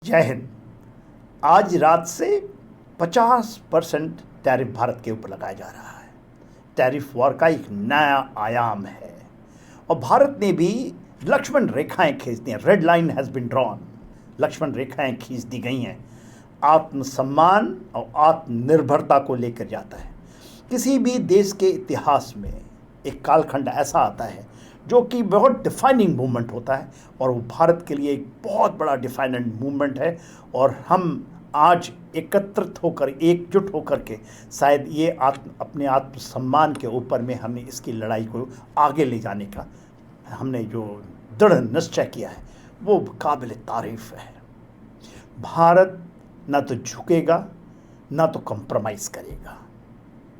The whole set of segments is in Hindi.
जय हिंद। आज रात से 50% टैरिफ भारत के ऊपर लगाया जा रहा है। टैरिफ वॉर का एक नया आयाम है और भारत ने भी लक्ष्मण रेखाएं खींच दी हैं। Red line has been drawn. Lakshman रेखाएं खींच दी गई हैं। आत्मसम्मान और आत्मनिर्भरता को लेकर जाता है। किसी भी देश के इतिहास में एक कालखंड ऐसा आता है जो कि बहुत डिफाइनिंग मूवमेंट होता है और वो भारत के लिए एक बहुत बड़ा डिफाइनिंग मूवमेंट है। और हम आज एकत्रित होकर, एकजुट होकर के शायद ये अपने आत्मसम्मान के ऊपर में हमने इसकी लड़ाई को आगे ले जाने का हमने जो दृढ़ निश्चय किया है वो काबिल तारीफ है। भारत ना तो झुकेगा ना तो कॉम्प्रोमाइज़ करेगा।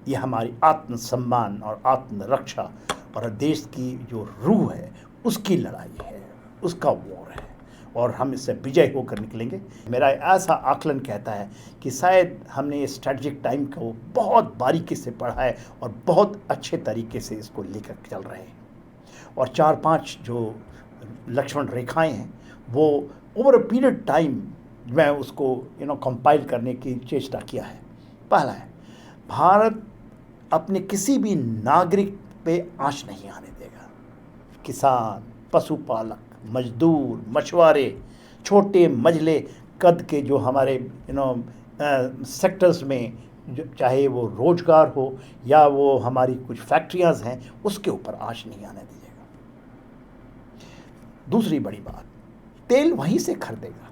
ये हमारी आत्मसम्मान और आत्मरक्षा और देश की जो रूह है उसकी लड़ाई है, उसका वॉर है और हम इससे विजय होकर निकलेंगे। मेरा ऐसा आकलन कहता है कि शायद हमने ये स्ट्रेटजिक टाइम को बहुत बारीकी से पढ़ा है और बहुत अच्छे तरीके से इसको लेकर चल रहे हैं। और 4-5 जो लक्ष्मण रेखाएं हैं वो ओवर अ पीरियड टाइम मैं उसको कंपाइल करने की चेष्टा किया है। पहला है, भारत अपने किसी भी नागरिक पे आंच नहीं आने देगा। किसान, पशुपालक, मजदूर, मछुआरे, छोटे मझले कद के जो हमारे सेक्टर्स में चाहे वो रोजगार हो या वो हमारी कुछ फैक्ट्रियां हैं उसके ऊपर आंच नहीं आने दीजिएगा। दूसरी बड़ी बात, तेल वहीं से खरीदेगा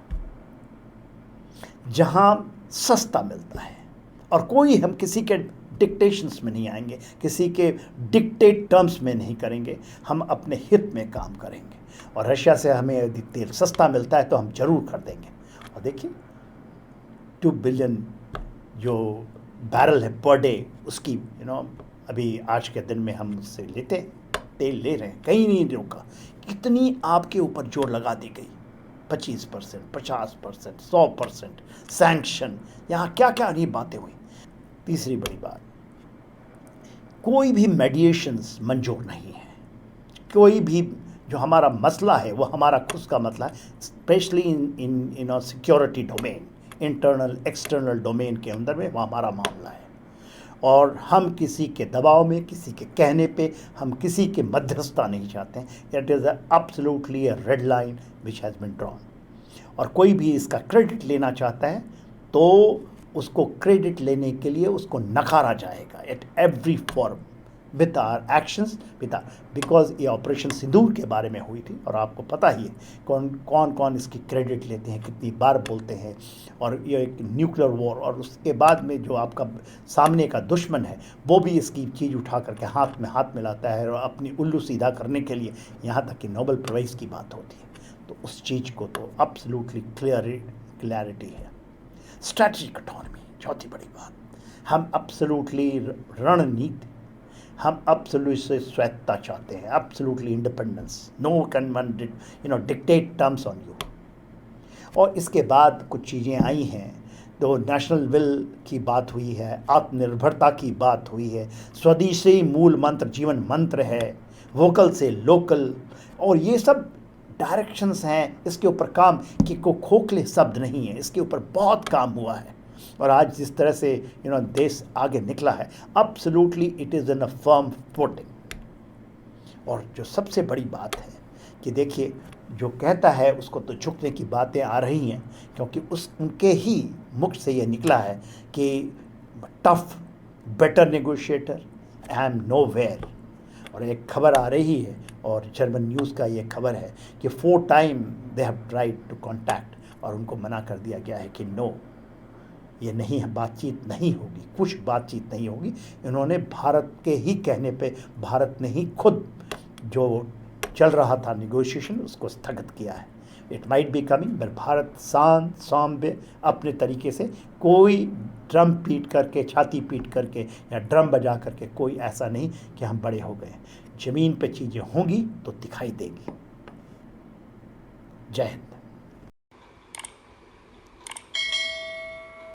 जहां सस्ता मिलता है और कोई हम किसी के डिक्टेशंस में नहीं आएंगे, किसी के डिक्टेट टर्म्स में नहीं करेंगे। हम अपने हित में काम करेंगे और रशिया से हमें यदि तेल सस्ता मिलता है तो हम जरूर खरीदेंगे। और देखिए 2 बिलियन जो बैरल है पर डे उसकी अभी आज के दिन में हम उससे तेल ले रहे हैं, कहीं नहीं रोका। कितनी आपके ऊपर जोर लगा दी गई, 25%, 50%, 100% सैंक्शन, यहाँ क्या क्या नहीं बातें हुई। तीसरी बड़ी बात, कोई भी मेडिएशंस मंजूर नहीं है। कोई भी जो हमारा मसला है वो हमारा खुद का मसला है, specially in security domain, internal external domain के अंदर में वो हमारा मामला है। और हम किसी के दबाव में, किसी के कहने पे हम किसी के मध्यस्थता नहीं चाहते हैं। It is absolutely a red line which has been drawn. और कोई भी इसका क्रेडिट लेना चाहता है तो उसको क्रेडिट लेने के लिए उसको नकारा जाएगा at every form with our actions, because ये ऑपरेशन सिंदूर के बारे में हुई थी और आपको पता ही है कौन कौन इसकी क्रेडिट लेते हैं, कितनी बार बोलते हैं। और ये एक न्यूक्लियर वॉर और उसके बाद में जो आपका सामने का दुश्मन है वो भी इसकी चीज़ उठा करके हाथ में हाथ मिलाता है और अपनी उल्लू सीधा करने के लिए यहाँ तक कि नोबेल प्राइज़ की बात होती है। तो उस चीज़ को तो एब्सोल्युटली क्लैरिटी है। स्ट्रैटेजिक ऑटोनॉमी, चौथी बड़ी बात, हम एब्सोल्युटली रणनीति, हम एब्सोल्युटली स्वायत्तता चाहते हैं, absolutely independence, no can dictate terms on you. और इसके बाद कुछ चीज़ें आई हैं तो नेशनल विल की बात हुई है, आत्मनिर्भरता की बात हुई है, स्वदेशी मूल मंत्र जीवन मंत्र है, वोकल से लोकल, और ये सब डायरेक्शंस हैं। इसके ऊपर काम कि को खोखले शब्द नहीं है, इसके ऊपर बहुत काम हुआ है। और आज जिस तरह से देश आगे निकला है, absolutely it is in a firm footing. और जो सबसे बड़ी बात है कि देखिए, जो कहता है उसको तो झुकने की बातें आ रही हैं, क्योंकि उनके ही मुख से ये निकला है कि tough better negotiator, I am nowhere. और एक खबर आ रही है और जर्मन न्यूज़ का ये खबर है कि 4 time they have tried to contact और उनको मना कर दिया गया है कि नो, ये नहीं है, बातचीत नहीं होगी, कुछ बातचीत नहीं होगी। इन्होंने भारत के ही कहने पे, भारत ने ही खुद जो चल रहा था नेगोशिएशन उसको स्थगित किया है। It might be coming, but Bharat शांत सौम्य अपने तरीके से, कोई ड्रम पीट करके, छाती पीट करके या ड्रम बजा करके कोई ऐसा नहीं कि हम बड़े हो गए। ज़मीन पे चीज़ें होंगी तो दिखाई देंगी। जय हिंद।